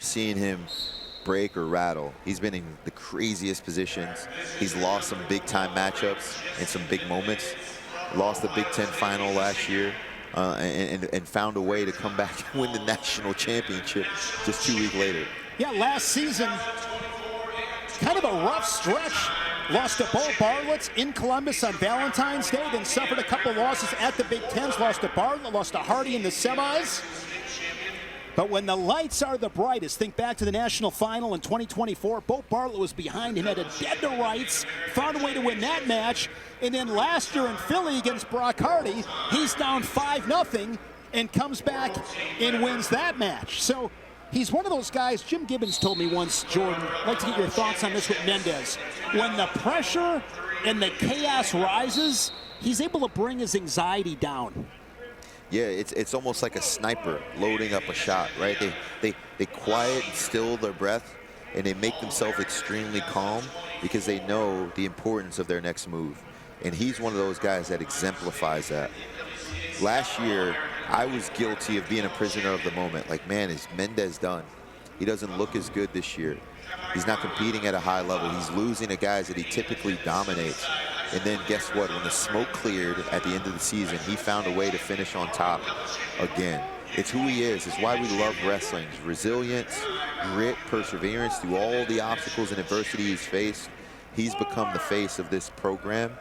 seeing him break or rattle. He's been in the craziest positions. He's lost some big-time matchups and some big moments. Lost the Big Ten final last year and found a way to come back and win the national championship just 2 weeks later. Yeah, last season, kind of a rough stretch. Lost to Bo Bartlett in Columbus on Valentine's Day, then suffered a couple losses at the Big Tens. Lost to Bartlett, lost to Hardy in the semis. But when the lights are the brightest, think back to the national final in 2024. Bo Bartlett was behind him, had a dead to rights, found a way to win that match. And then last year in Philly against Brock Hardy, he's down 5-0 and comes back and wins that match. So he's one of those guys. Jim Gibbons told me once, Jordan, I'd like to get your thoughts on this with Mendez. When the pressure and the chaos rises, he's able to bring his anxiety down. Yeah, it's almost like a sniper loading up a shot, right? They quiet and still their breath, and they make themselves extremely calm because they know the importance of their next move. And he's one of those guys that exemplifies that. Last year, I was guilty of being a prisoner of the moment. Like, man, is Mendez done? He doesn't look as good this year. He's not competing at a high level. He's losing to guys that he typically dominates. And then guess what? When the smoke cleared at the end of the season, he found a way to finish on top again. It's who he is. It's why we love wrestling. Resilience, grit, perseverance through all the obstacles and adversity he's faced. He's become the face of this program.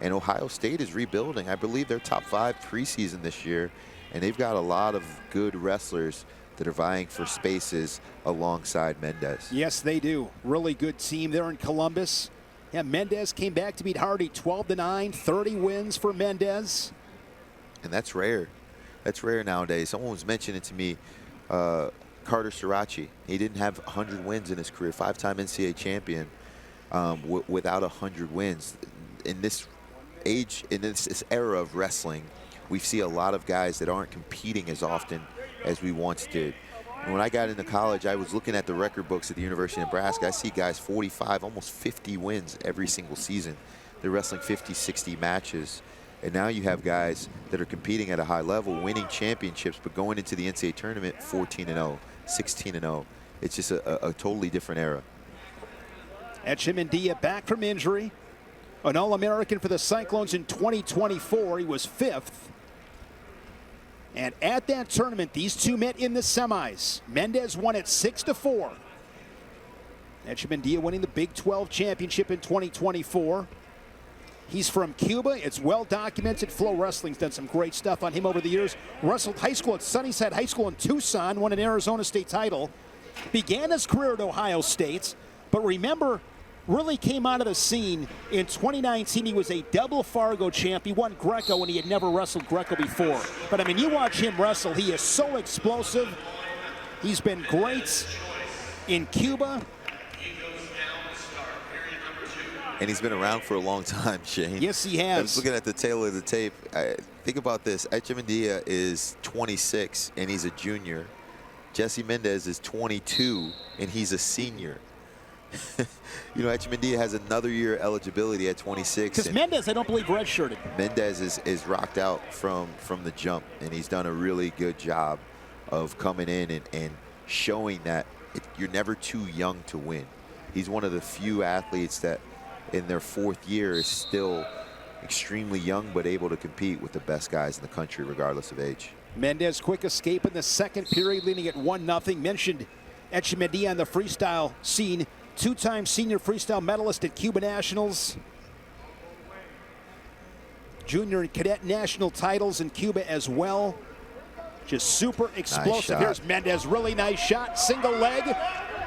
And Ohio State is rebuilding. I believe they're top 5 preseason this year. And they've got a lot of good wrestlers that are vying for spaces alongside Mendez. Yes, they do. Really good team there in Columbus. Yeah, Mendez came back to beat Hardy 12-9, 30 wins for Mendez. And that's rare. That's rare nowadays. Someone was mentioning to me, Carter Sirachi. He didn't have 100 wins in his career, 5-time NCAA champion without 100 wins. In this age, in this era of wrestling, we see a lot of guys that aren't competing as often as we once did. And when I got into college, I was looking at the record books at the University of Nebraska. I see guys 45, almost 50 wins every single season. They're wrestling 50, 60 matches. And now you have guys that are competing at a high level, winning championships, but going into the NCAA tournament 14-0, 16-0. It's just a totally different era. Echemendia back from injury. An All-American for the Cyclones in 2024. He was 5th. And at that tournament, these two met in the semis. Mendez won it 6-4. Echemendia winning the Big 12 championship in 2024. He's from Cuba. It's well documented. FloWrestling's done some great stuff on him over the years. Wrestled high school at Sunnyside High School in Tucson, won an Arizona State title. Began his career at Ohio State, but remember, really came out of the scene in 2019. He was a double Fargo champ. He won Greco when he had never wrestled Greco before. But I mean, you watch him wrestle, he is so explosive. He's been great in Cuba. And he's been around for a long time, Shane. Yes, he has. I was looking at the tail of the tape. Think about this. Echemendia is 26, and he's a junior. Jesse Mendez is 22, and he's a senior. You know, Echemendia has another year eligibility at 26. Because Mendez, I don't believe, redshirted. Mendez is rocked out from the jump, and he's done a really good job of coming in and showing that you're never too young to win. He's one of the few athletes that in their 4th year is still extremely young but able to compete with the best guys in the country regardless of age. Mendez quick escape in the 2nd period, leading at 1-0. Mentioned Echemendia on the freestyle scene. 2-time senior freestyle medalist at Cuba Nationals. Junior and cadet national titles in Cuba as well. Just super explosive. Nice. Here's Mendez, really nice shot. Single leg,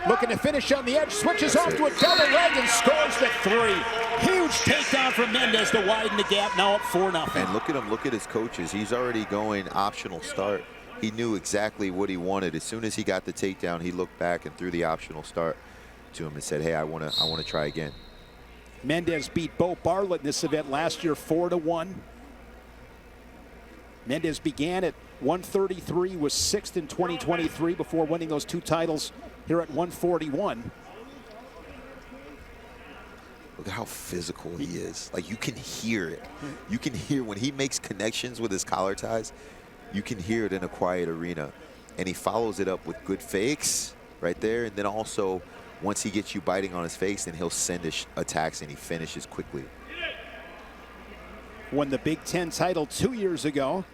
looking to finish on the edge. Switches off to a double leg and scores the 3. Huge takedown from Mendez to widen the gap, now up 4-0. And look at him, look at his coaches. He's already going optional start. He knew exactly what he wanted. As soon as he got the takedown, he looked back and threw the optional start to him and said, hey, I want to try again. Mendez beat Bo Bartlett in this event last year 4-1. Mendez began at 133, was 6th in 2023 before winning those 2 titles here at 141. Look at how physical he is. Like, you can hear it. You can hear when he makes connections with his collar ties, you can hear it in a quiet arena. And he follows it up with good fakes right there. And then also, once he gets you biting on his face, then he'll send attacks and he finishes quickly. Won the Big Ten title 2 years ago.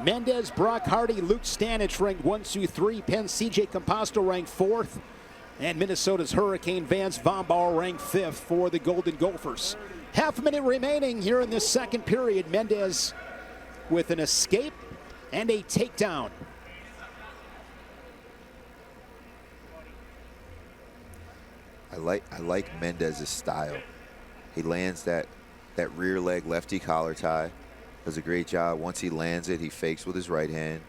Mendez, Brock Hardy, Luke Stanich ranked 1, 2, 3. Penn CJ Composto ranked 4th. And Minnesota's Hurricane Vance VomBaur ranked 5th for the Golden Gophers. Half a minute remaining here in this second period. Mendez with an escape and a takedown. I like Mendez's style. He lands that rear leg lefty collar tie. Does a great job. Once he lands it, he fakes with his right hand.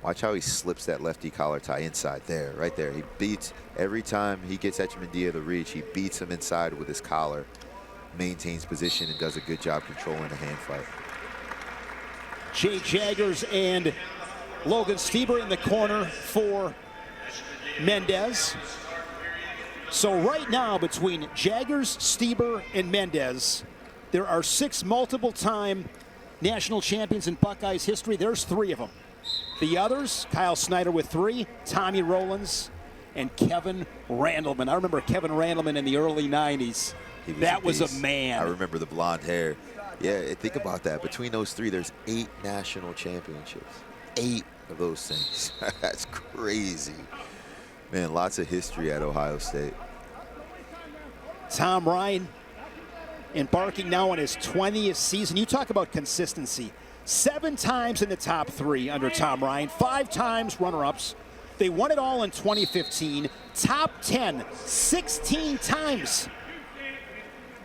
Watch how he slips that lefty collar tie inside there, right there. He beats, every time he gets Echemendia the reach, he beats him inside with his collar, maintains position, and does a good job controlling the hand fight. Jay Jaggers and Logan Stieber in the corner for Mendez. So right now, between Jaggers, Stieber, and Mendez, there are 6 multiple-time national champions in Buckeyes history. There's 3 of them. The others, Kyle Snyder with 3, Tommy Rowlands, and Kevin Randleman. I remember Kevin Randleman in the early 90s. That was a man. I remember the blonde hair. Yeah, think about that. Between those 3, there's 8 national championships. 8 of those things. That's crazy. Man, lots of history at Ohio State. Tom Ryan embarking now on his 20th season. You talk about consistency. 7 times in the top 3 under Tom Ryan, 5 times runner-ups. They won it all in 2015. Top 10, 16 times.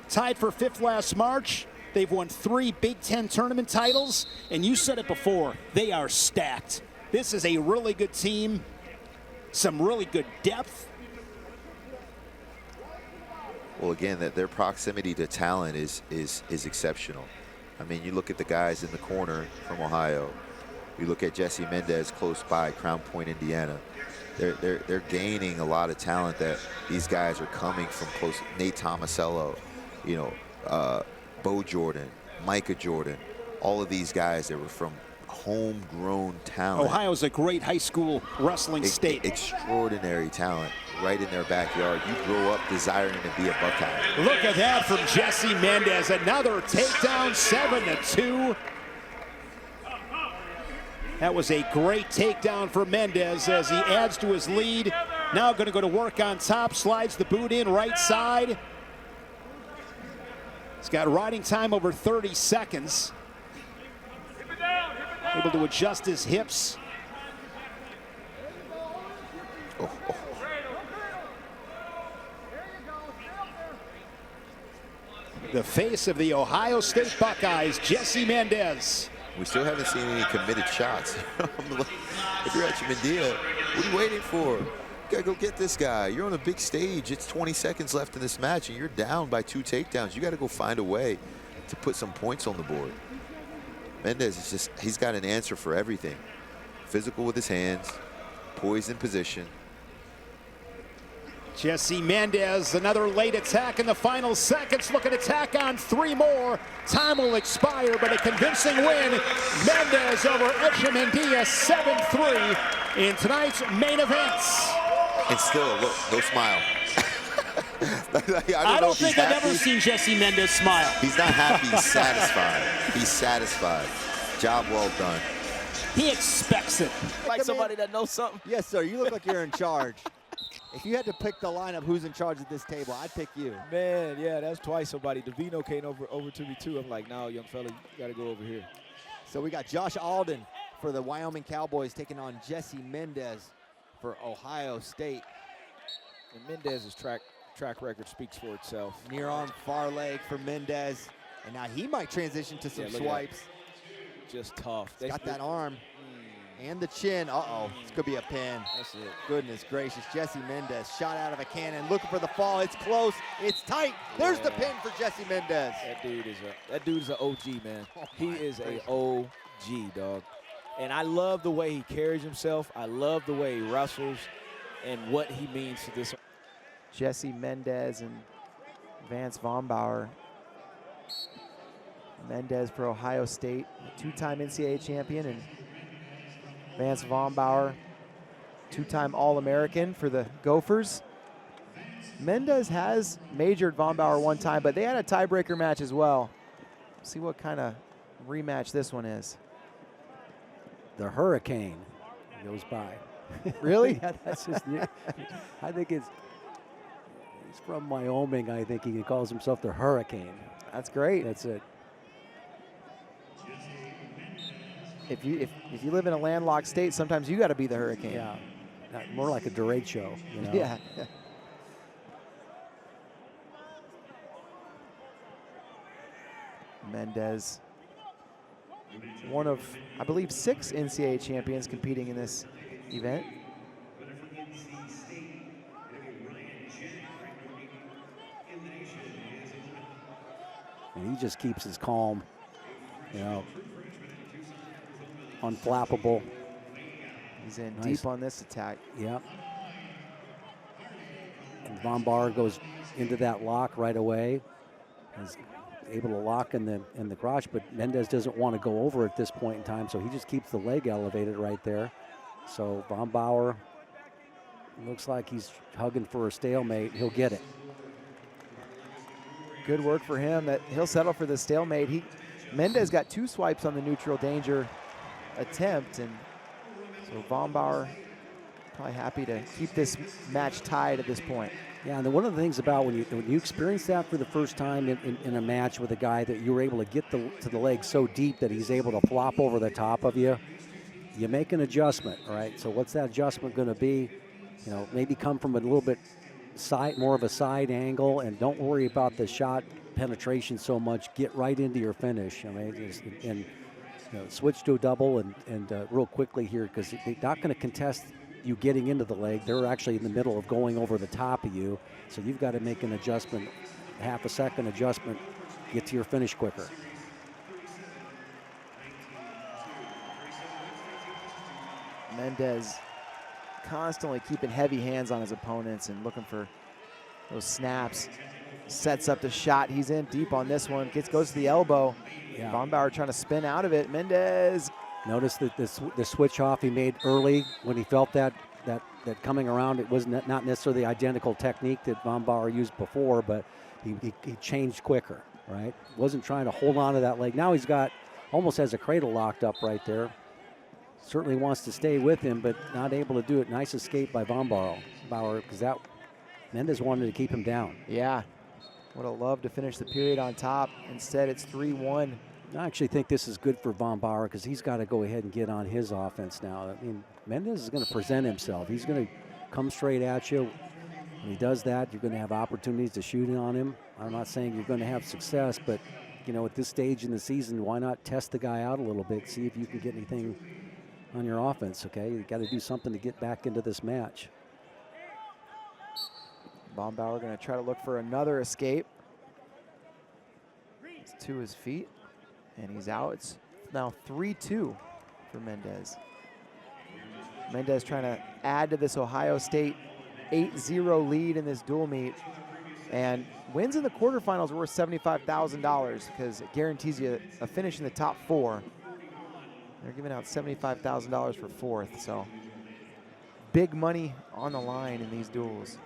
Tied for 5th last March. They've won 3 Big Ten tournament titles. And you said it before, they are stacked. This is a really good team. Some really good depth. Well, again, their proximity to talent is exceptional. I mean, you look at the guys in the corner from Ohio. You look at Jesse Mendez close by, Crown Point, Indiana. They're gaining a lot of talent that these guys are coming from close. Nate Tomasello, you know, Bo Jordan, Micah Jordan, all of these guys that were from homegrown talent. Ohio's a great high school wrestling state. Extraordinary talent right in their backyard. You grow up desiring to be a Buckeye. Look at that from Jesse Mendez. Another takedown, 7-2. That was a great takedown for Mendez as he adds to his lead. Now going to go to work on top, slides the boot in right side. He's got riding time over 30 seconds. Able to adjust his hips. The face of the Ohio State Buckeyes, Jesse Mendez. We still haven't seen any committed shots. If you're Echemendia, what are you waiting for? You gotta go get this guy. You're on a big stage. It's 20 seconds left in this match, and you're down by 2 takedowns. You gotta go find a way to put some points on the board. Mendez is just, he's got an answer for everything. Physical with his hands, poised in position. Jesse Mendez, another late attack in the final seconds. Look at attack on 3 more. Time will expire, but a convincing win. Mendez over Echemendia, 7-3 in tonight's main events. And still, look, no smile. I don't think I've ever seen Jesse Mendez smile. He's not happy, he's satisfied. He's satisfied. Job well done. He expects it. Like somebody that knows something. Yes, sir. You look like you're in charge. If you had to pick the lineup, who's in charge of this table, I'd pick you. Man, yeah, that's twice somebody. Davino came over to me, too. I'm like, no, young fella, you got to go over here. So we got Josh Alden for the Wyoming Cowboys taking on Jesse Mendez for Ohio State. And Mendez's track record speaks for itself. Near arm far leg for Mendez. And now he might transition to some swipes. Just tough. He's got that arm. And the chin. Uh-oh. This could be a pin. That's it. Goodness gracious. Jesse Mendez shot out of a cannon, looking for the fall. It's close. It's tight. There's the pin for Jesse Mendez. That dude is an OG, man. He is a OG, dog. And I love the way he carries himself. I love the way he wrestles and what he means to this. Jesse Mendez and Vance VomBaur. Mendez for Ohio State, 2-time NCAA champion, and Vance VomBaur, two-time All-American for the Gophers. Mendez has majored VomBaur one time, but they had a tiebreaker match as well. See what kind of rematch this one is. The Hurricane goes by. Really? Yeah, that's his name. I think he's from Wyoming. I think he calls himself the Hurricane. That's great. That's it. If you live in a landlocked state, sometimes you got to be the Hurricane. Yeah, more like a derecho, you know? Yeah. Mendez, one of, I believe, 6 NCAA champions competing in this event. And he just keeps his calm, you know, unflappable. He's in Nice. deep on this attack. Yeah. And VomBaur goes into that lock right away. He's able to lock in the crotch, but Mendez doesn't want to go over at this point in time, so he just keeps the leg elevated right there. So VomBaur looks like he's hugging for a stalemate. He'll get it. Good work for him. That he'll settle for the stalemate. Mendez got 2 swipes on the neutral danger attempt, and so VomBaur probably happy to keep this match tied at this point. Yeah, and one of the things about when you experience that for the first time in a match with a guy that you were able to get to the leg so deep that he's able to flop over the top of you, you make an adjustment, right? So what's that adjustment going to be? You know, maybe come from a little bit more of a side angle, and don't worry about the shot penetration so much. Get right into your finish. I mean, and you know, switch to a double and real quickly here, because they're not going to contest you getting into the leg. They're actually in the middle of going over the top of you, so you've got to make an adjustment, half a second adjustment, get to your finish quicker. Mendez constantly keeping heavy hands on his opponents and looking for those snaps. Sets up the shot. He's in deep on this one. Goes to the elbow. Yeah. VomBaur trying to spin out of it. Mendez. Notice that the switch off he made early when he felt that coming around. It was not necessarily the identical technique that VomBaur used before, but he changed quicker, right? Wasn't trying to hold on to that leg. Now he's got, almost has a cradle locked up right there. Certainly wants to stay with him, but not able to do it. Nice escape by VomBaur, because that Mendez wanted to keep him down. Yeah. Would have loved to finish the period on top. Instead, it's 3-1. I actually think this is good for VomBaur, because he's got to go ahead and get on his offense now. I mean, Mendez is going to present himself. He's going to come straight at you. When he does that, you're going to have opportunities to shoot on him. I'm not saying you're going to have success, but you know, at this stage in the season, why not test the guy out a little bit, see if you can get anything on your offense, okay? You got to do something to get back into this match. VomBaur going to try to look for another escape. He's to his feet, and he's out. It's now 3-2 for Mendez. Mendez trying to add to this Ohio State 8-0 lead in this dual meet, and wins in the quarterfinals are worth $75,000 because it guarantees you a finish in the top 4. They're giving out $75,000 for 4th, so big money on the line in these duels.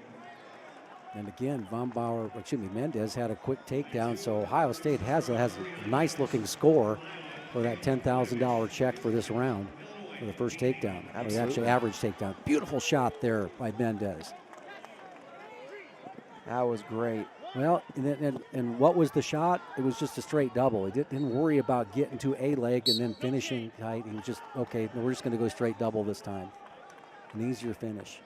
And again, Mendez had a quick takedown, so Ohio State has a nice looking score for that $10,000 check for this round for the first takedown. Absolutely. Or actually average takedown. Beautiful shot there by Mendez. That was great. Well, and what was the shot? It was just a straight double. He didn't worry about getting to a leg and then finishing tight. He was just, okay, we're just going to go straight double this time. An easier finish.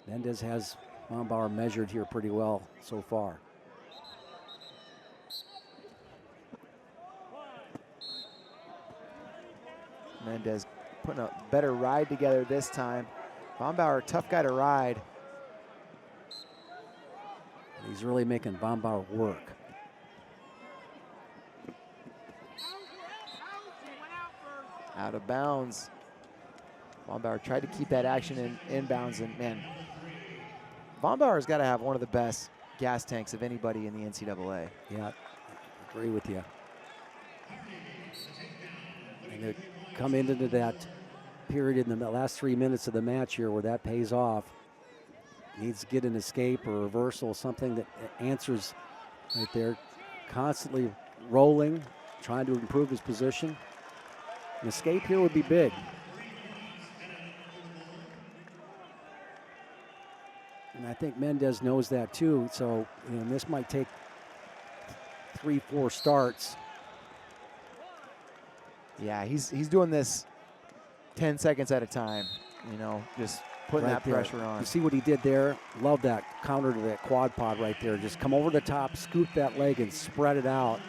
Mendez has VomBaur measured here pretty well so far. Mendez putting a better ride together this time. VomBaur, tough guy to ride. He's really making VomBaur work. Out of bounds. VomBaur tried to keep that action inbounds, and man, VomBaur's got to have one of the best gas tanks of anybody in the NCAA. Yeah, I agree with you. And they come into that period in the last 3 minutes of the match here where that pays off. Needs to get an escape or reversal, something that answers right there. Constantly rolling, trying to improve his position. An escape here would be big. And I think Mendez knows that too. So, this might take 3-4 starts. Yeah, he's doing this 10 seconds at a time, just putting Right that there. pressure on. You see what he did there? Love that counter to that quad pod right there. Just come over the top, scoop that leg, and spread it out.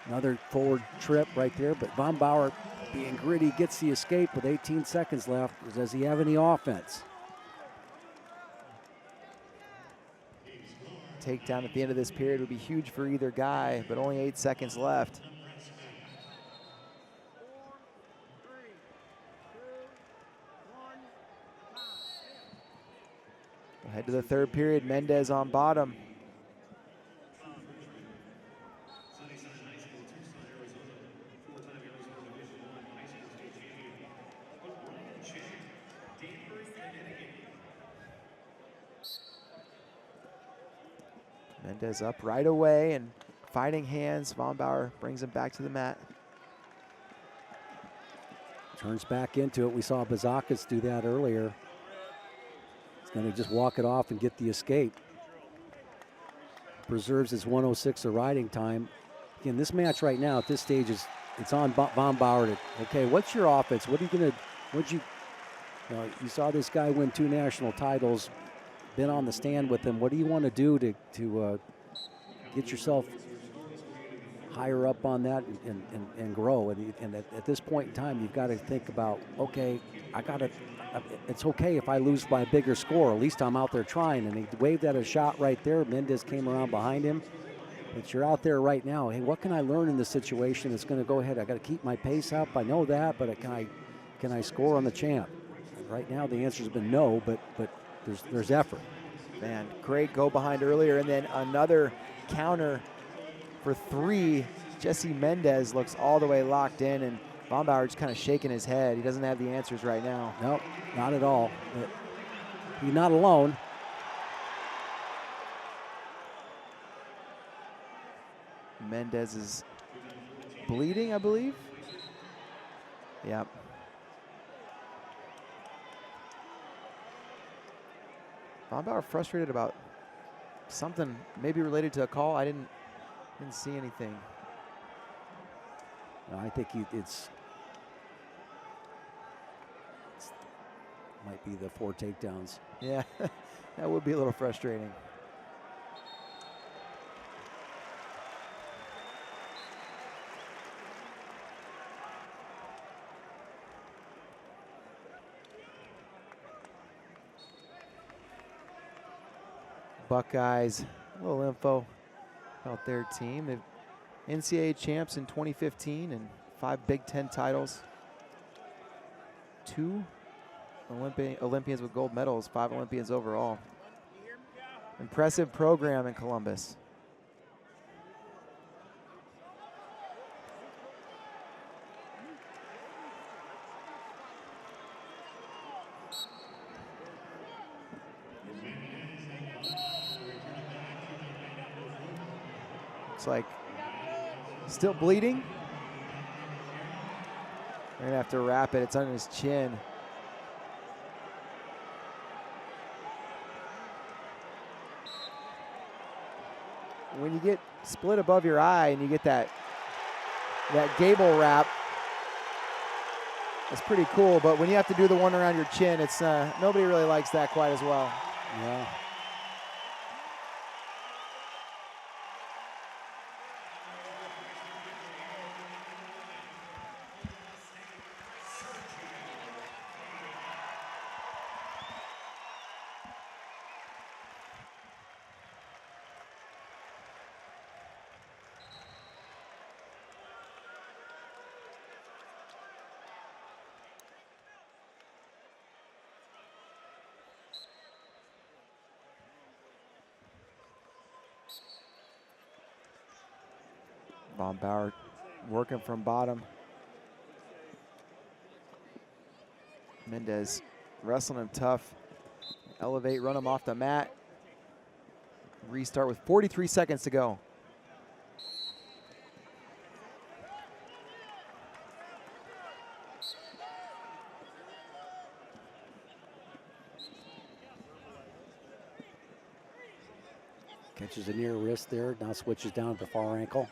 Another forward trip right there, but VomBaur, being gritty, gets the escape with 18 seconds left. Does he have any offense? Takedown at the end of this period would be huge for either guy, but only 8 seconds left. We'll head to the third period. Mendez on bottom. Mendez up right away and fighting hands. VomBaur brings him back to the mat. Turns back into it. We saw Bazakas do that earlier. He's going to just walk it off and get the escape. Preserves his 106 of riding time. Again, this match right now at this stage it's on VomBaur to, okay, what's your offense? What are you going to, you saw this guy win 2 national titles, been on the stand with him. What do you want to do to get yourself higher up on that and grow? And at this point in time, you've got to think about, okay, it's okay if I lose by a bigger score. At least I'm out there trying. And he waved at a shot right there. Mendez came around behind him. But you're out there right now. Hey, what can I learn in this situation that's going to go ahead? I got to keep my pace up. I know that, but can I score on the champ? And right now, the answer's been no, but there's effort. Man, great go behind earlier, and then another counter for 3. Jesse Mendez looks all the way locked in, and VomBaur just kind of shaking his head. He doesn't have the answers right now. Nope, not at all. But he's not alone. Mendez is bleeding, I believe. Yep. VomBaur frustrated about something, maybe related to a call. I didn't see anything. No, I think it's might be the 4 takedowns. Yeah, that would be a little frustrating. Buckeyes, a little info about their team. They've NCAA champs in 2015 and 5 Big Ten titles. 2 Olympians with gold medals, 5 Olympians overall. Impressive program in Columbus. Looks like still bleeding. They're gonna have to wrap it. It's on his chin. When you get split above your eye and you get that gable wrap, it's pretty cool. But when you have to do the one around your chin, it's nobody really likes that quite as well. Yeah. VomBaur working from bottom. Mendez wrestling him tough. Elevate, run him off the mat. Restart with 43 seconds to go. Catches the near wrist there, now switches down to the far ankle.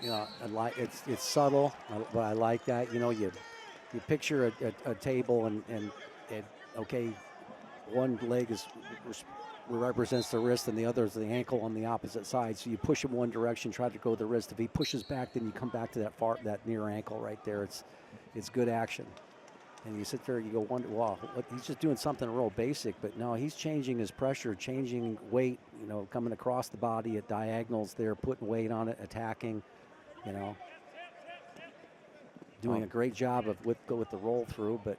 You know, it's subtle, but I like that. You know, you picture a table and okay, one leg represents the wrist and the other is the ankle on the opposite side. So you push him one direction, try to go the wrist. If he pushes back, then you come back to that near ankle right there. It's good action. And you sit there, you go, wow, he's just doing something real basic, but no, he's changing his pressure, changing weight, you know, coming across the body at diagonals there, putting weight on it, attacking, you know. Doing a great job of with the roll through, but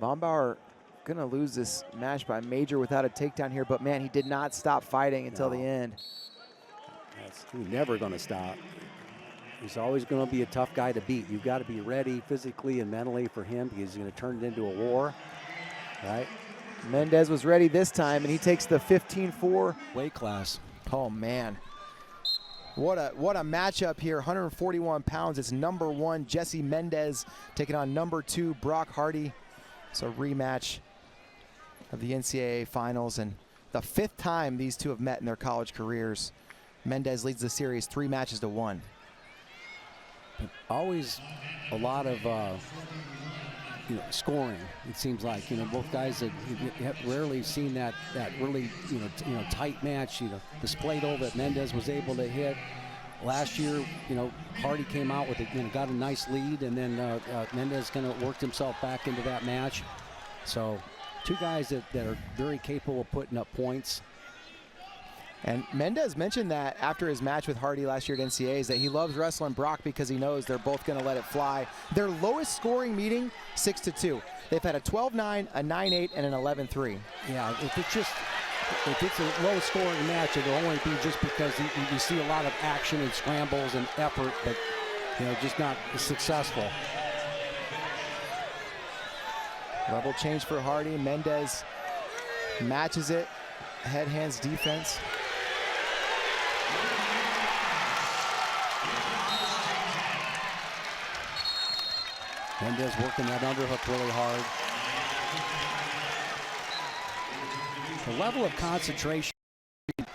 VomBaur gonna lose this match by major without a takedown here, but man, he did not stop fighting until the end. He's never gonna stop. He's always going to be a tough guy to beat. You've got to be ready physically and mentally for him because he's going to turn it into a war, right? Mendez was ready this time, and he takes the 15-4 weight class. Oh man, what a matchup here. 141 pounds. It's number 1 Jesse Mendez taking on number 2 Brock Hardy. It's a rematch of the NCAA finals and the 5th time these two have met in their college careers. Mendez leads the series 3-1. Always a lot of scoring. It seems like both guys that you have rarely seen that really tight match. Displayed all that Mendez was able to hit last year. Hardy came out with got a nice lead, and then Mendez kind of worked himself back into that match. So two guys that are very capable of putting up points. And Mendez mentioned that after his match with Hardy last year at NCAAs that he loves wrestling Brock because he knows they're both going to let it fly. Their lowest scoring meeting, 6-2. They've had a 12-9, a 9-8, and an 11-3. Yeah, if it's a low scoring match, it'll only be just because you see a lot of action and scrambles and effort, but just not successful. Level change for Hardy. Mendez matches it. Head, hands, defense. Mendez working that underhook really hard. The level of concentration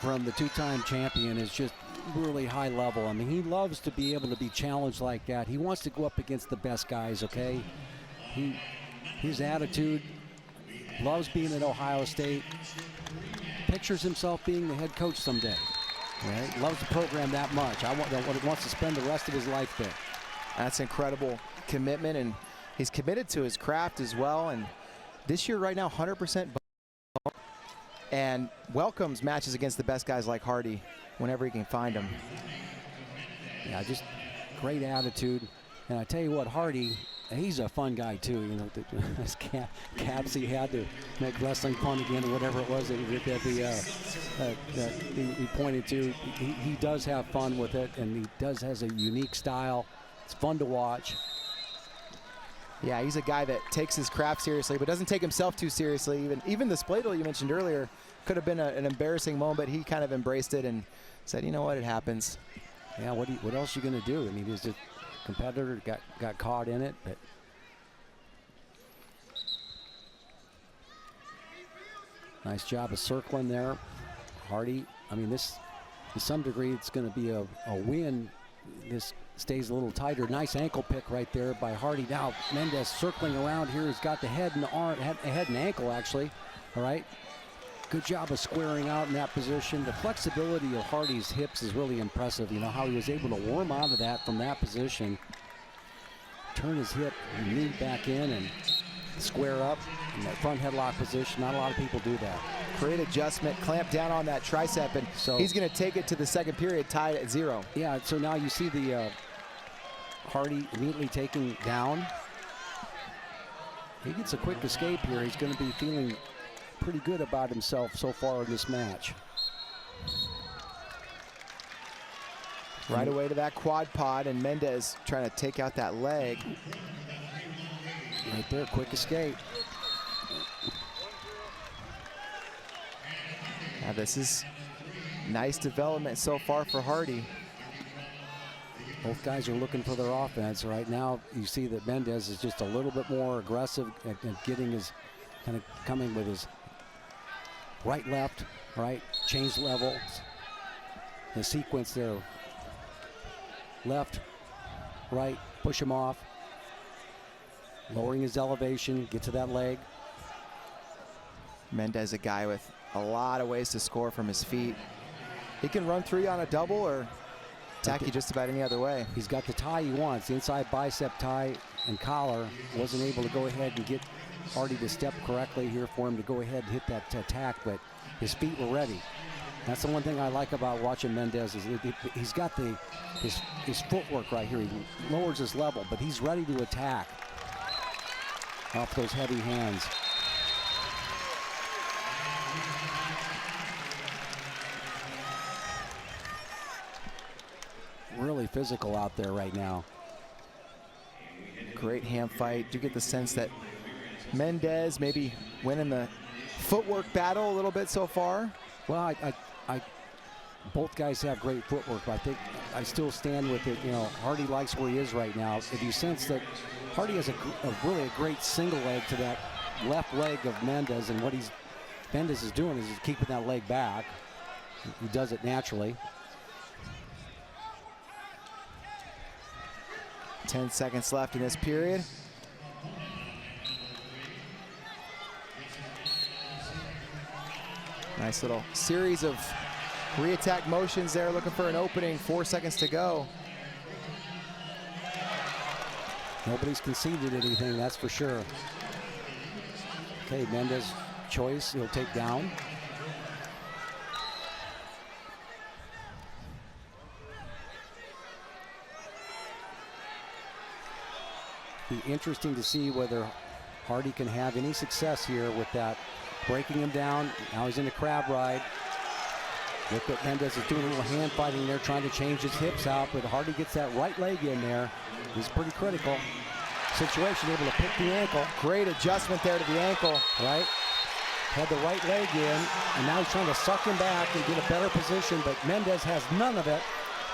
from the two-time champion is just really high level. I mean, he loves to be able to be challenged like that. He wants to go up against the best guys, okay? His attitude, loves being at Ohio State, pictures himself being the head coach someday. Right? Loves the program that much. Wants to spend the rest of his life there. That's incredible commitment, and he's committed to his craft as well. And this year, right now, 100% and welcomes matches against the best guys like Hardy whenever he can find them. Yeah, just great attitude. And I tell you what, Hardy, he's a fun guy too. This caps he had to make wrestling fun again, or whatever it was that he pointed to. He does have fun with it, and he has a unique style. It's fun to watch. Yeah, he's a guy that takes his craft seriously, but doesn't take himself too seriously. Even the spladle you mentioned earlier could have been an embarrassing moment, but he kind of embraced it and said, you know what, it happens. Yeah, what else are you going to do? I mean, he's a competitor, got caught in it, but nice job of circling there. Hardy, I mean, this, to some degree, it's going to be a win. This stays a little tighter. Nice ankle pick right there by Hardy. Now Mendez circling around here. He's got the head and the arm, head and ankle actually. All right. Good job of squaring out in that position. The flexibility of Hardy's hips is really impressive. How he was able to worm out of that from that position. Turn his hip and knee back in and square up in that front headlock position. Not a lot of people do that. Great adjustment, clamp down on that tricep, and so he's going to take it to the second period tied at 0. Yeah, so now you see the Hardy immediately taking down. He gets a quick escape here. He's going to be feeling pretty good about himself so far in this match. Right away to that quad pod, and Mendez trying to take out that leg. Right there, quick escape. Now this is nice development so far for Hardy. Both guys are looking for their offense. Right now, you see that Mendez is just a little bit more aggressive at getting his, kind of coming with his right, left, right, change levels. The sequence there. Left, right, push him off. Lowering his elevation, get to that leg. Mendez, a guy with a lot of ways to score from his feet. He can run 3 on a double or attack you just about any other way. He's got the tie he wants, the inside bicep tie and collar. Wasn't able to go ahead and get Hardy to step correctly here for him to go ahead and hit that attack, but his feet were ready. That's the one thing I like about watching Mendez is he's got his footwork right here. He lowers his level, but he's ready to attack off those heavy hands. Really physical out there right now. Great hand fight. Do you get the sense that Mendez maybe winning the footwork battle a little bit so far? Well, both guys have great footwork, but I think I still stand with it. You know, Hardy likes where he is right now. If you sense that Hardy has really a great single leg to that left leg of Mendez, and what Mendez is doing is he's keeping that leg back. He does it naturally. 10 seconds left in this period. Nice little series of re-attack motions there, looking for an opening. 4 seconds to go. Nobody's conceded anything, that's for sure. Okay, Mendez choice, he'll take down. Be interesting to see whether Hardy can have any success here with that, breaking him down. Now he's in the crab ride. Look what Mendez is doing, a little hand fighting there, trying to change his hips out, but Hardy gets that right leg in there. He's pretty critical situation, able to pick the ankle. Great adjustment there to the ankle. Right, had the right leg in, and now he's trying to suck him back and get a better position, but Mendez has none of it.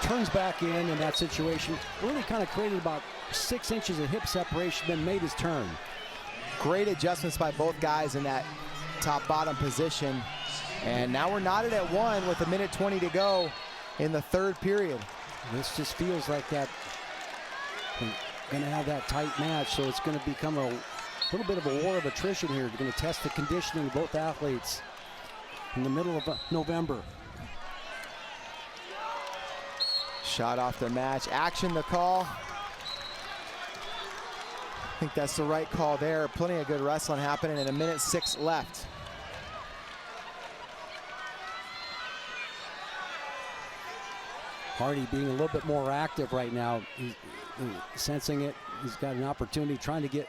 Turns back in that situation. Really kind of created about 6 inches of hip separation, then made his turn. Great adjustments by both guys in that top-bottom position. And now we're knotted at 1 with 1:20 to go in the 3rd period. This just feels like that, going to have that tight match, so it's going to become a little bit of a war of attrition here. They're going to test the conditioning of both athletes in the middle of November. Shot off the match. Action the call. I think that's the right call there. Plenty of good wrestling happening, and 1:06 left. Hardy being a little bit more active right now. He's sensing it. He's got an opportunity, trying to get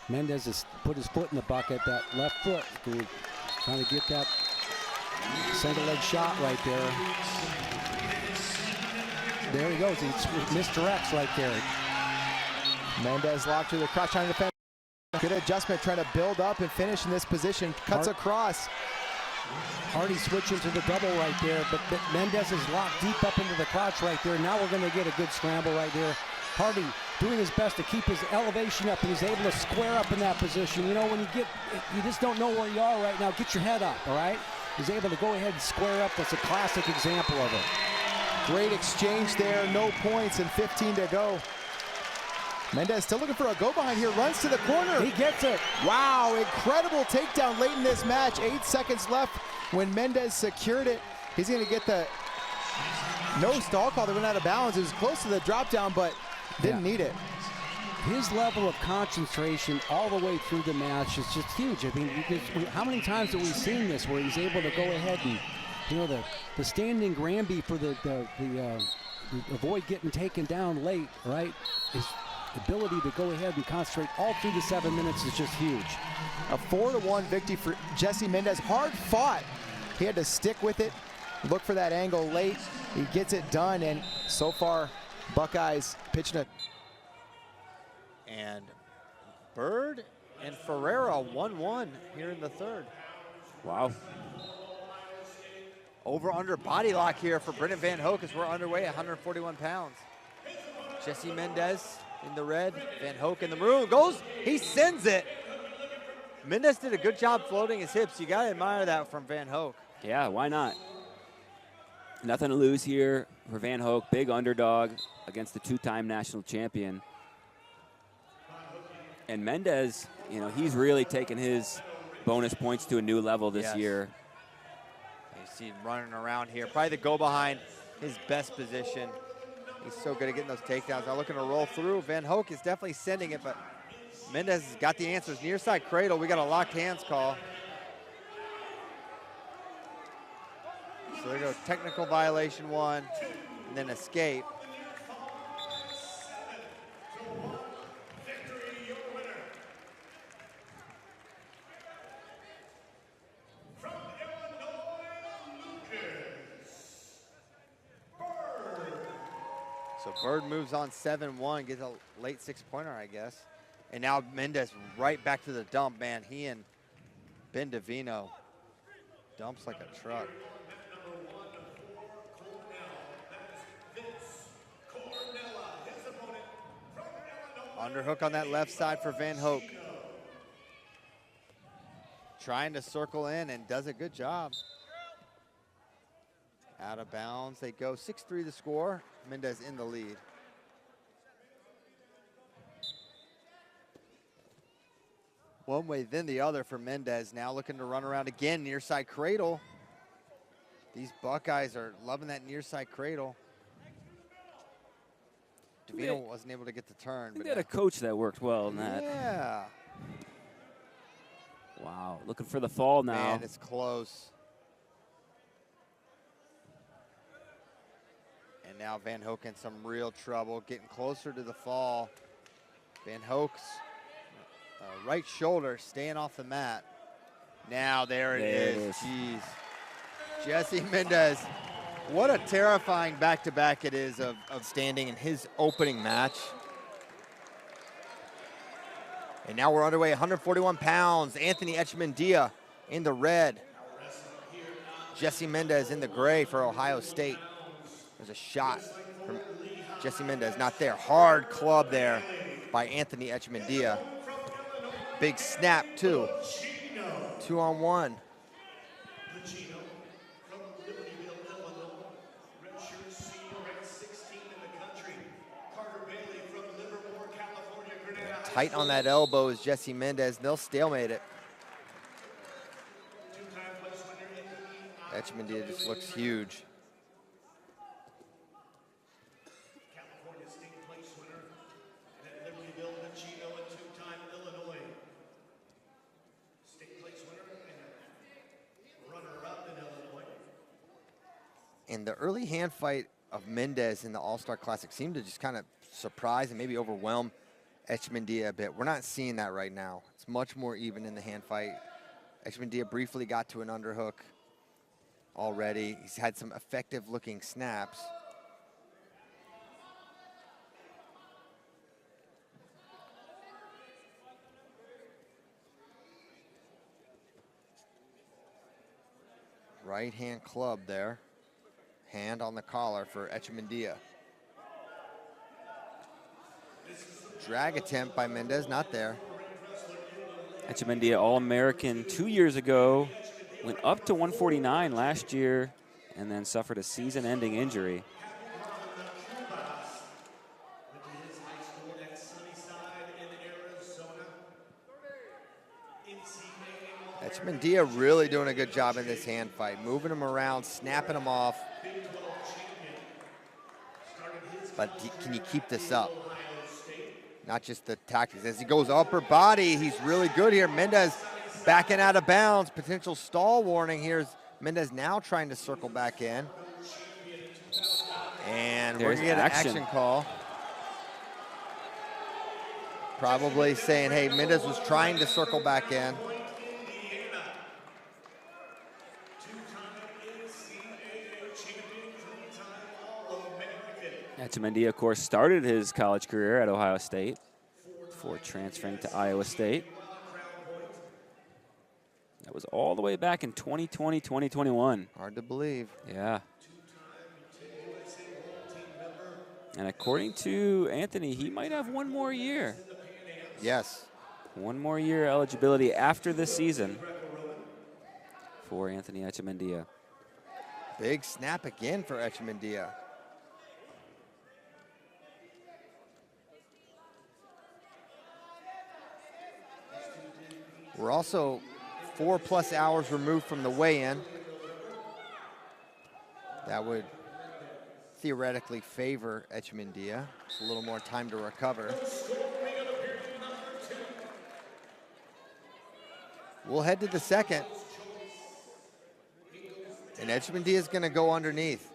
Mendez to put his foot in the bucket, that left foot. Trying to get that single leg shot right there. There he goes. He misdirects right there. Mendez locked to the crotch, trying to defend. Good adjustment, trying to build up and finish in this position. Cuts across. Hardy switching to the double right there, but Mendez is locked deep up into the crotch right there. Now we're going to get a good scramble right there. Hardy doing his best to keep his elevation up, and he's able to square up in that position. You know, when you just don't know where you are right now, get your head up, all right? He's able to go ahead and square up. That's a classic example of it. Great exchange there, no points, and 15 to go. Mendez still looking for a go behind here, runs to the corner. He gets it. Wow, incredible takedown late in this match. 8 seconds left when Mendez secured it. He's gonna get the no stall call that went out of bounds. It was close to the drop down, but didn't need it. His level of concentration all the way through the match is just huge. I mean, how many times have we seen this where he's able to go ahead and, you know, the standing Granby for the avoid getting taken down late, right? His ability to go ahead and concentrate all through the 7 minutes is just huge. A 4-1 victory for Jesse Mendez. Hard fought. He had to stick with it. look for that angle late. He gets it done, and so far, Buckeyes pitching it. And Bird and Ferreira 1-1 here in the third. Wow. Over-under body lock here for Brennan Van Hoecke as we're underway at 141 pounds. Jesse Mendez in the red, Van Hoecke in the maroon, goes, he sends it. Mendez did a good job floating his hips. You gotta admire that from Van Hoecke. Yeah, why not? Nothing to lose here for Van Hoecke, big underdog against the two-time national champion. And Mendez, you know, he's really taken his bonus points to a new level this year. You see him running around here, probably the go-behind, his best position. He's so good at getting those takedowns. Now looking to roll through. Van Hoecke is definitely sending it, but Mendez has got the answers. Near side cradle, we got a locked hands call. So there goes technical violation 1, and then escape. So Bird moves on 7-1, gets a late 6-pointer, I guess. And now Mendez right back to the dump, man. He and Ben Davino dumps like a truck. Underhook on that left side for Van Hoecke. Trying to circle in and does a good job. Out of bounds, they go 6-3 the score. Mendez in the lead. One way, then the other for Mendez. Now looking to run around again, near side cradle. These Buckeyes are loving that near side cradle. Davino wasn't able to get the turn. They had a coach that worked well in that. Yeah. Wow, looking for the fall now. Man, it's close. And now Van Hoecke in some real trouble, getting closer to the fall. Van Hoek's right shoulder staying off the mat. Now there it is. Jeez. Jesse Mendez. What a terrifying back-to-back it is of standing in his opening match. And now we're underway, 141 pounds. Anthony Echemendia in the red. Jesse Mendez in the gray for Ohio State. There's a shot from Jesse Mendez, not there. Hard club there by Anthony Echemendia. Big snap, too. 2-on-1. Tight on that elbow is Jesse Mendez. They'll stalemate it. Echemendia just looks huge. And the early hand fight of Mendez in the All-Star Classic seemed to just kind of surprise and maybe overwhelm Echemendia a bit. We're not seeing that right now. It's much more even in the hand fight. Echemendia briefly got to an underhook already. He's had some effective looking snaps. Right hand club there. Hand on the collar for Echemendia. Drag attempt by Mendez, not there. Echemendia All-American 2 years ago, went up to 149 last year, and then suffered a season-ending injury. Echemendia really doing a good job in this hand fight, moving him around, snapping him off. But can you keep this up? Not just the tactics. As he goes upper body, he's really good here. Mendez backing out of bounds. Potential stall warning here. Is Mendez now trying to circle back in. And we're going to get an action call. Probably saying, hey, Mendez was trying to circle back in. Echemendia, of course, started his college career at Ohio State before transferring to Iowa State. That was all the way back in 2020, 2021. Hard to believe. Yeah. And according to Anthony, he might have one more year. Yes. One more year eligibility after this season for Anthony Echemendia. Big snap again for Echemendia. We're also 4+ hours removed from the weigh-in. That would theoretically favor Echemendia. It's a little more time to recover. We'll head to the second. And Echemendia is going to go underneath.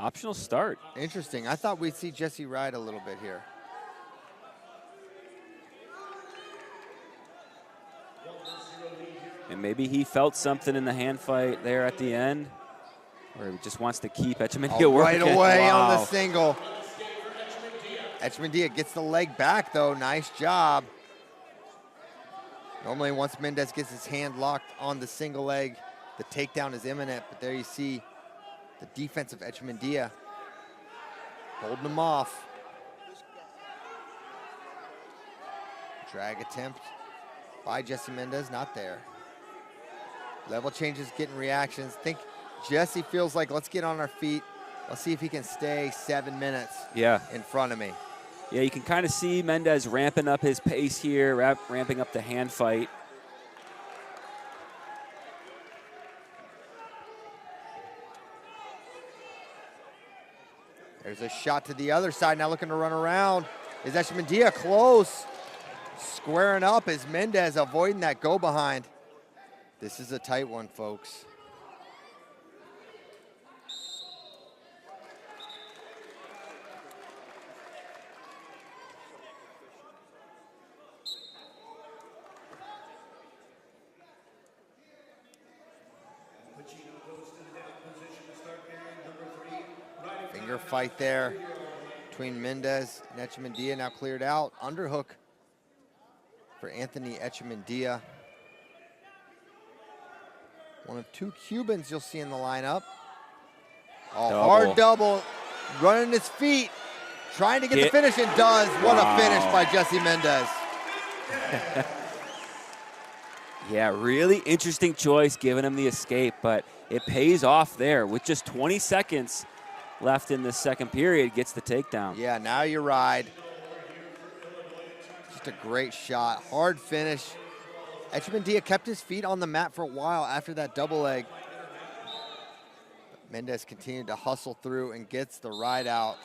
Optional start. Interesting. I thought we'd see Jesse ride a little bit here. And maybe he felt something in the hand fight there at the end, or he just wants to keep Echemendia working. Right away Wow. on the single. Echemendia gets the leg back, though. Nice job. Normally, once Mendez gets his hand locked on the single leg, the takedown is imminent. But there you see the defense of Echemendia holding him off. Drag attempt by Jesse Mendez, not there. Level changes, getting reactions. Think Jesse feels like, let's get on our feet. Let's see if he can stay 7 minutes in front of me. Yeah, you can kind of see Mendez ramping up his pace here, ramping up the hand fight. There's a shot to the other side, now looking to run around. Is Echemendia close? Squaring up is Mendez avoiding that go behind. This is a tight one, folks. Finger fight there between Mendez and Echemendia, now cleared out. Underhook for Anthony Echemendia. One of 2 Cubans you'll see in the lineup. Hard double, running his feet, trying to get the finish, and does. What a finish by Jesse Mendez. Yeah, really interesting choice, giving him the escape, but it pays off there. With just 20 seconds left in the second period, gets the takedown. Yeah, now you ride. Just a great shot, hard finish. Echemendia kept his feet on the mat for a while after that double leg. Mendez continued to hustle through and gets the ride out.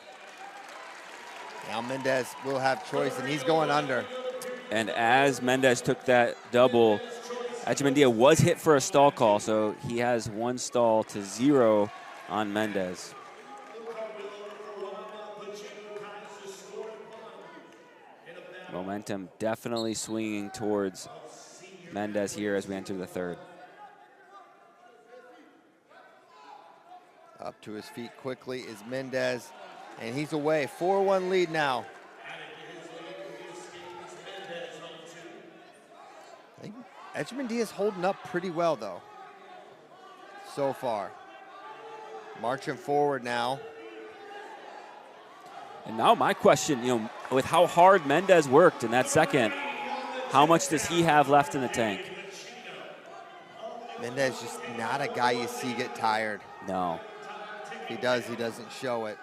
Now Mendez will have choice, and he's going under. And as Mendez took that double, Echemendia was hit for a stall call, so he has 1 stall to 0 on Mendez. Momentum definitely swinging towards Mendez here as we enter the third. Up to his feet quickly is Mendez, and he's away. 4-1 lead now. I think Echemendia is holding up pretty well, though, so far. Marching forward now. And now my question, with how hard Mendez worked in that second, how much does he have left in the tank? Mendez just not a guy you see get tired. No. If he does, he doesn't show it.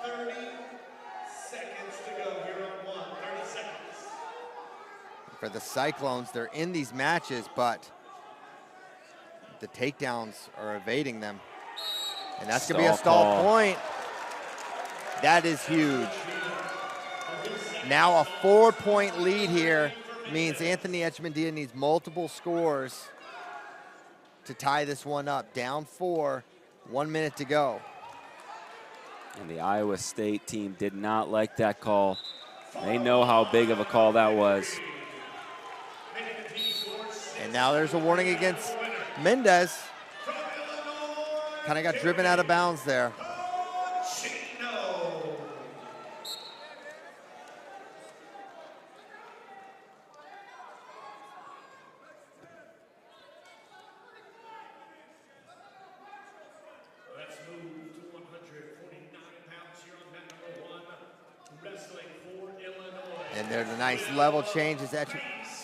30 seconds to go here on 1. 30 seconds. For the Cyclones, they're in these matches, but the takedowns are evading them. And that's going to be a stall point. That is huge. Now a 4-point lead here means Anthony Echemendia needs multiple scores to tie this one up. Down 4, 1 minute to go. And the Iowa State team did not like that call. They know how big of a call that was. And now there's a warning against Mendez. kind of got driven out of bounds there. Let's move to 149 pounds here on mat number 1, wrestling for Illinois. And there's a nice level change as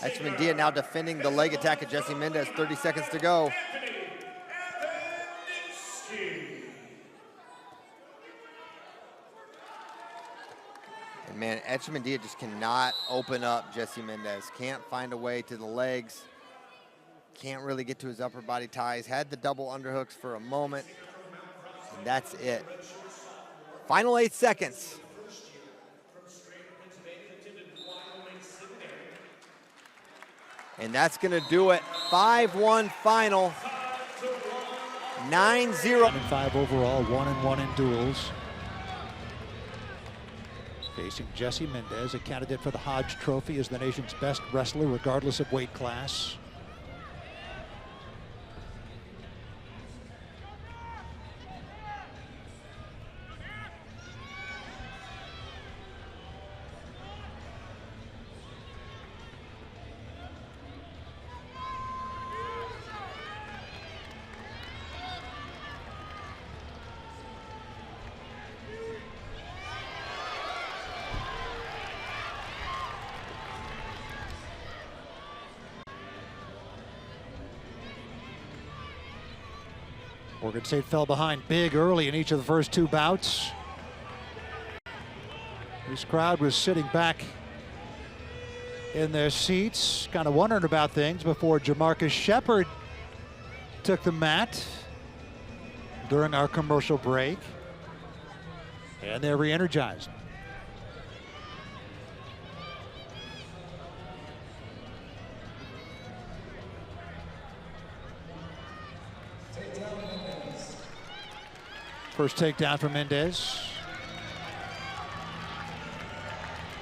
Echemendia now defending the leg attack of Jesse Mendez. 30 seconds to go. And man, Echemendia just cannot open up Jesse Mendez. Can't find a way to the legs. Can't really get to his upper body ties. Had the double underhooks for a moment. And that's it. Final 8 seconds. And that's going to do it. 5-1 final. 9-0. 5 overall, 1-1 in duels. Facing Jesse Mendez, a candidate for the Hodge Trophy as the nation's best wrestler, regardless of weight class. Oregon State fell behind big early in each of the first 2 bouts. This crowd was sitting back in their seats, kind of wondering about things before Jamarcus Shepard took the mat during our commercial break. And they're re-energized. First takedown for Mendez.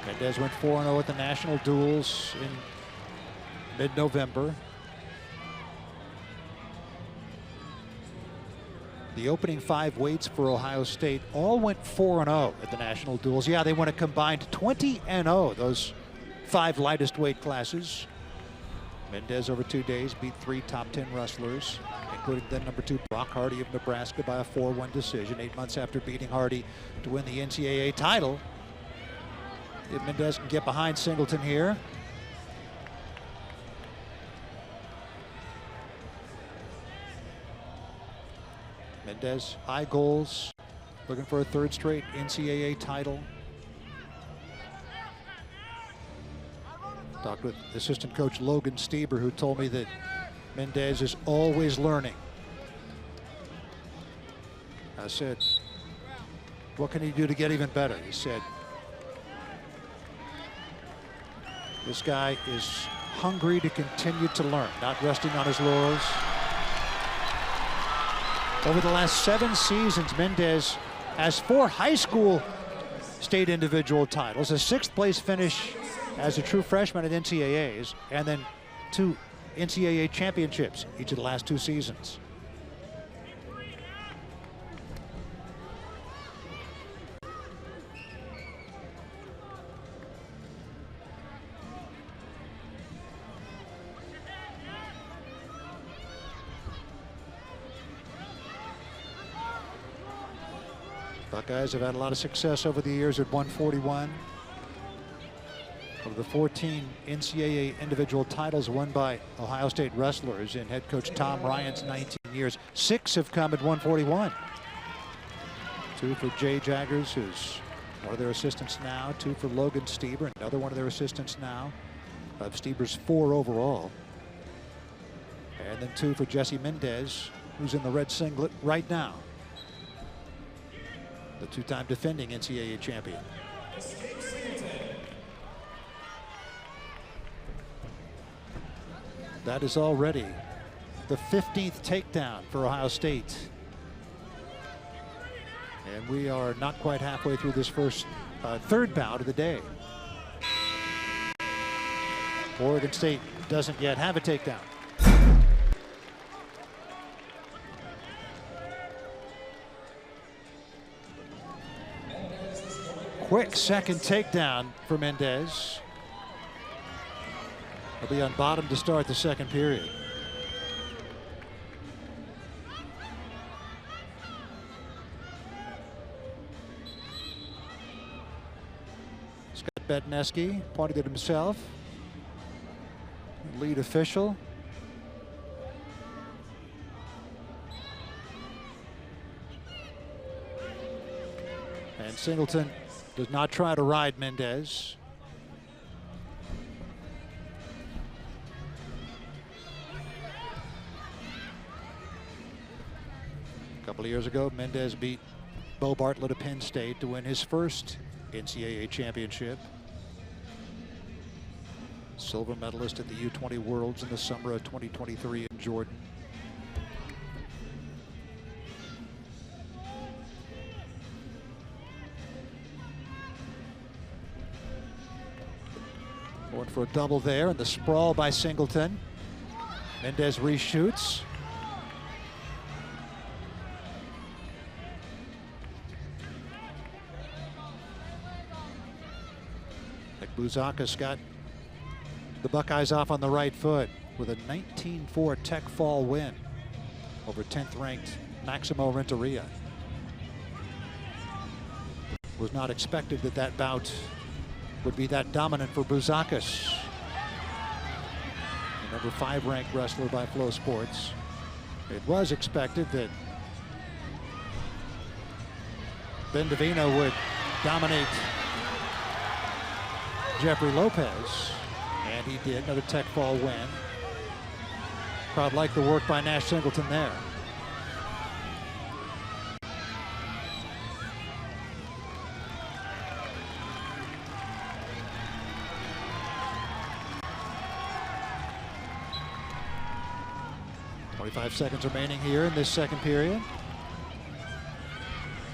Mendez went 4-0 at the national duels in mid-November. The opening 5 weights for Ohio State all went 4-0 at the national duels. Yeah, they went a combined 20-0, those 5 lightest weight classes. Mendez over 2 days beat 3 top 10 wrestlers, including then number 2 Brock Hardy of Nebraska by a 4-1 decision 8 months after beating Hardy to win the NCAA title. If Mendez can get behind Singleton here. Mendez, high goals, looking for a 3rd straight NCAA title. Talked with assistant coach Logan Stieber, who told me that Mendez is always learning. I said, what can he do to get even better? He said, this guy is hungry to continue to learn, not resting on his laurels. Over the last 7 seasons, Mendez has 4 high school state individual titles, a 6th place finish as a true freshman at NCAAs, and then 2 NCAA championships each of the last 2 seasons. Buckeyes have had a lot of success over the years at 141. Of the 14 NCAA individual titles won by Ohio State wrestlers in head coach Tom Ryan's 19 years, 6 have come at 141. 2 for Jay Jaggers, who's one of their assistants now, 2 for Logan Stieber, another one of their assistants now, of Stieber's 4 overall. And then 2 for Jesse Mendez, who's in the red singlet right now. The 2-time defending NCAA champion. That is already the 15th takedown for Ohio State. And we are not quite halfway through this first, 3rd bout of the day. Oregon State doesn't yet have a takedown. Quick second takedown for Mendez. He'll be on bottom to start the second period. Scott Betneski pointed at himself. Lead official. And Singleton does not try to ride Mendez. A couple of years ago, Mendez beat Bo Bartlett of Penn State to win his first NCAA championship. Silver medalist at the U20 Worlds in the summer of 2023 in Jordan. Going for a double there, and the sprawl by Singleton. Mendez reshoots. Buzakis got the Buckeyes off on the right foot with a 19-4 tech fall win over 10th ranked Maximo Renteria. Was not expected that that bout would be that dominant for Buzakis. The number 5 ranked wrestler by Flow Sports. It was expected that Ben Davino would dominate Jeffrey Lopez, and he did. Another tech fall win. Crowd liked the work by Nash Singleton there. .25 seconds remaining here in this second period.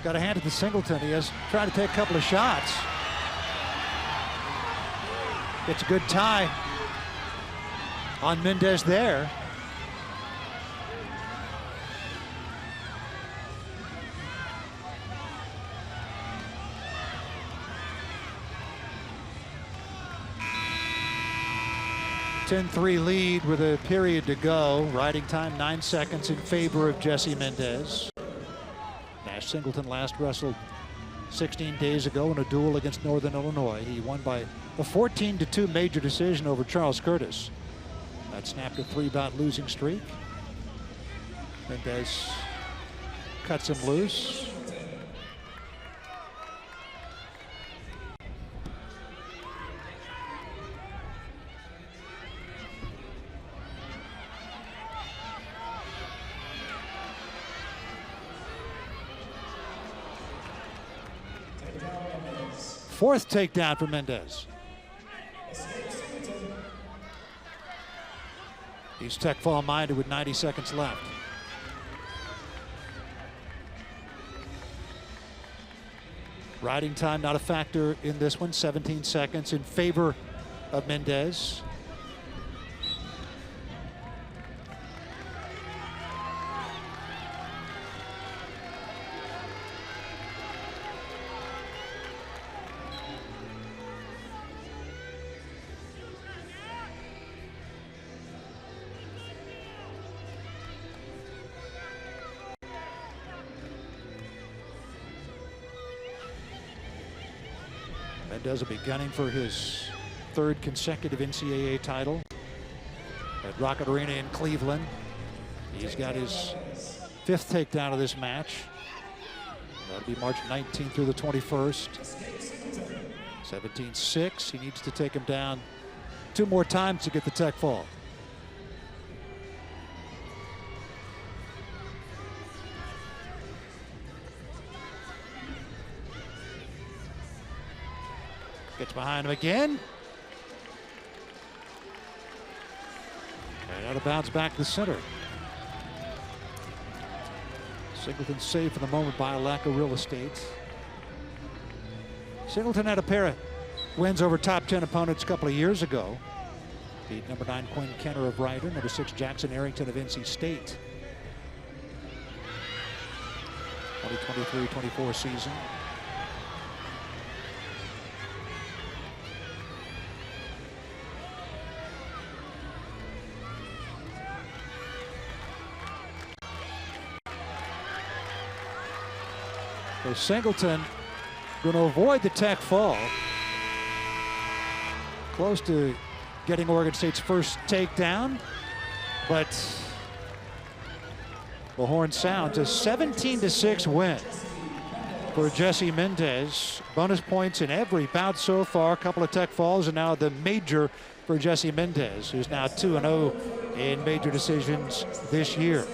Got a hand at the Singleton. He has tried to take a couple of shots. Gets a good tie on Mendez there. (10-3) lead with a period to go. Riding time 9 seconds in favor of Jesse Mendez. Nash Singleton last wrestled 16 days ago in a duel against Northern Illinois. He won by a 14-2 major decision over Charles Curtis. That snapped a 3-bout losing streak. Mendez cuts him loose. Fourth takedown for Mendez. He's tech fall minded with 90 seconds left. Riding time not a factor in this one. 17 seconds in favor of Mendez. Mendez will be gunning for his 3rd consecutive NCAA title at Rocket Arena in Cleveland. He's got his 5th takedown of this match. That'll be March 19th through the 21st. 17-6. He needs to take him down 2 more times to get the tech fall. Gets behind him again. And out of bounds back to the center. Singleton saved for the moment by a lack of real estate. Singleton had a pair of wins over top 10 opponents a couple of years ago. Beat number 9 Quinn Kenner of Ryder, number 6 Jackson Arrington of NC State. 2023-24 season. So Singleton going to avoid the tech fall. Close to getting Oregon State's first takedown, but the horn sounds. A 17-6 win for Jesse Mendez. Bonus points in every bout so far. A couple of tech falls, and now the major for Jesse Mendez, who's now 2-0 in major decisions this year.